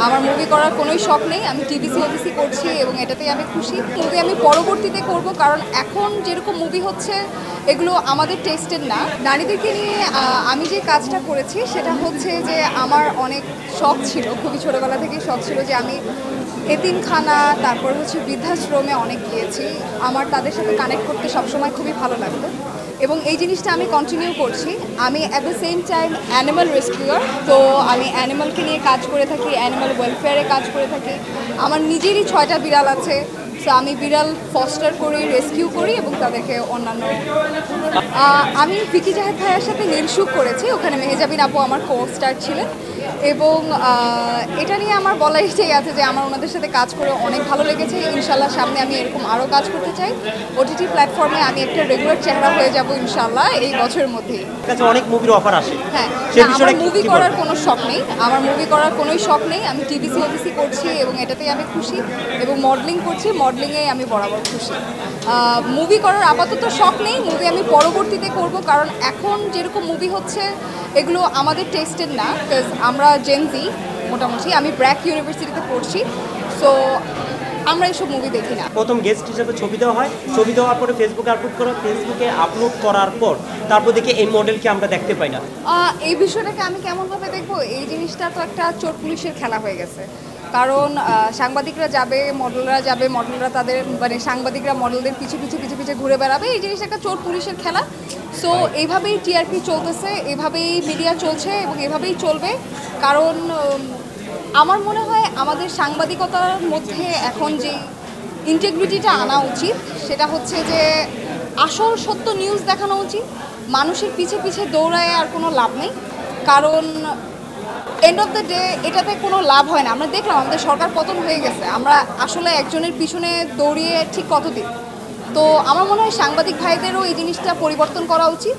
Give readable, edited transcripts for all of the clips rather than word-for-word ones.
আমার মুভি করার কোনোই শখ নেই। আমি টিভিসি ওটিসি করছি এবং এটাতেই আমি খুশি। মুভি আমি পরবর্তীতে করব, কারণ এখন যেরকম মুভি হচ্ছে এগুলো আমাদের টেস্টের না। নারীদেরকে নিয়ে আমি যে কাজটা করেছি সেটা হচ্ছে যে আমার অনেক শখ ছিল, খুবই ছোটোবেলা থেকেই শখ ছিল যে আমি এতিমখানা, তারপর হচ্ছে বৃদ্ধাশ্রমে অনেক গিয়েছি। আমার তাদের সাথে কানেক্ট করতে সবসময় খুবই ভালো লাগতো এবং এই জিনিসটা আমি কন্টিনিউ করছি। আমি at the same time animal rescuer, তো আমি অ্যানিমালকে নিয়ে কাজ করে থাকি, অ্যানিমাল ওয়েলফেয়ারে কাজ করে থাকি। আমার নিজেরই 6টা বিড়াল আছে, সো আমি বিড়াল ফস্টার করি, রেস্কিউ করি এবং তাদেরকে অন্যান্য আমি ভিকি জাহেদ ভাইয়ের সাথে নীলসুখ করেছি, ওখানে মেহেজাবিন আপু আমার কো স্টার ছিলেন এবং এটা নিয়ে আমার বলার ইচ্ছেই আছে যে আমার ওনাদের সাথে কাজ করে অনেক ভালো লেগেছে। ইনশাল্লাহ সামনে আমি এরকম আরও কাজ করতে চাই। ওটিটি প্ল্যাটফর্মে আমি একটা রেগুলার চেহারা হয়ে যাব ইনশাল্লাহ এই বছরের মধ্যেই। অনেক মুভির অফার আসে। হ্যাঁ, আমার মুভি করার কোনো শখ নেই, আমার মুভি করার কোনোই শখ নেই। আমি টিভিসি ওটিসি করছি এবং এটাতেই আমি খুশি এবং মডেলিং করছি, মডেলিংয়ে আমি বরাবর খুশি। মুভি করার আপাতত শখ নেই, মুভি আমি পরবর্তীতে করব, কারণ এখন যেরকম মুভি হচ্ছে এগুলো আমাদের টেস্টের না। বিকজ আমরা জেনজি মোটামুটি, আমি ব্র্যাক ইউনিভার্সিটিতে পড়ছি, সো আমরা এইসব মুভি দেখি না। প্রথম গেস্ট হিসেবে ছবি দেওয়া হয়, ছবি দেওয়ার পরে ফেসবুকে আপলোড করা, ফেসবুকে আপলোড করার পর তারপর দেখে এই মডেলকে আমরা দেখতে পাই না। এই বিষয়টাকে আমি কেমনভাবে দেখবো, এই জিনিসটা তো একটা চোর পুলিশের খেলা হয়ে গেছে। কারণ সাংবাদিকরা যাবে, মডেলরা যাবে, মডেলরা তাদের মানে সাংবাদিকরা মডেলদের পিছু পিছু পিছু পিছু ঘুরে বেড়াবে। এই জিনিসটা একটা চোর পুলিশের খেলা। সো এইভাবেই টিআরপি চলতেছে, এভাবেই মিডিয়া চলছে এবং এভাবেই চলবে। কারণ আমার মনে হয় আমাদের সাংবাদিকতার মধ্যে এখন যে ইন্টিগ্রিটিটা আনা উচিত সেটা হচ্ছে যে আসল সত্য নিউজ দেখানো উচিত। মানুষের পিছে পিছে দৌড়ায় আর কোনো লাভ নেই, কারণ এন্ড অফ দ্য ডে এটাতে কোনো লাভ হয় না। আমরা দেখলাম আমাদের সরকার পতন হয়ে গেছে, আমরা আসলে একজনের পিছনে দৌড়িয়ে ঠিক কতদিন। তো আমার মনে হয় সাংবাদিক ভাইদেরও এই জিনিসটা পরিবর্তন করা উচিত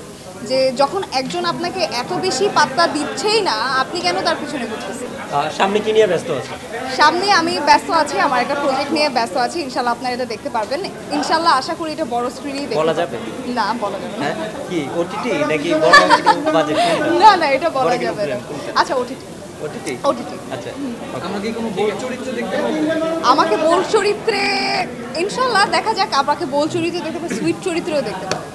যে যখন একজন আপনাকে এত বেশি পাত্তা দিচ্ছেই না, আপনি কেন তার পিছনে ঘুরতেছেন। সামনে কি নিয়ে ব্যস্ত আছে? সামনে আমি ব্যস্ত আছি, আমার একটা প্রজেক্ট নিয়ে ব্যস্ত আছি। ইনশাল্লাহ আপনারা এটা দেখতে পারবেন। ইনশাল্লাহ আশা করি এটা বড় স্ক্রিনেই দেখতে বলা যাবে না, বলা যাবে না। কি ওটিটি নাকি বড় বাজেট? না না, এটা বলা যাবে না। আচ্ছা, ওটিটি ওটিটি ওটিটি। আচ্ছা, আমরা কি কোনো বোল্ড চরিত্র দেখতে পাবো? আমাকে বোল্ড চরিত্রে ইনশাল্লাহ দেখা যাক, আপনাকে বোল্ড চরিত্রে দেখতে পাবো, সুইট চরিত্রেও দেখতে পাবো।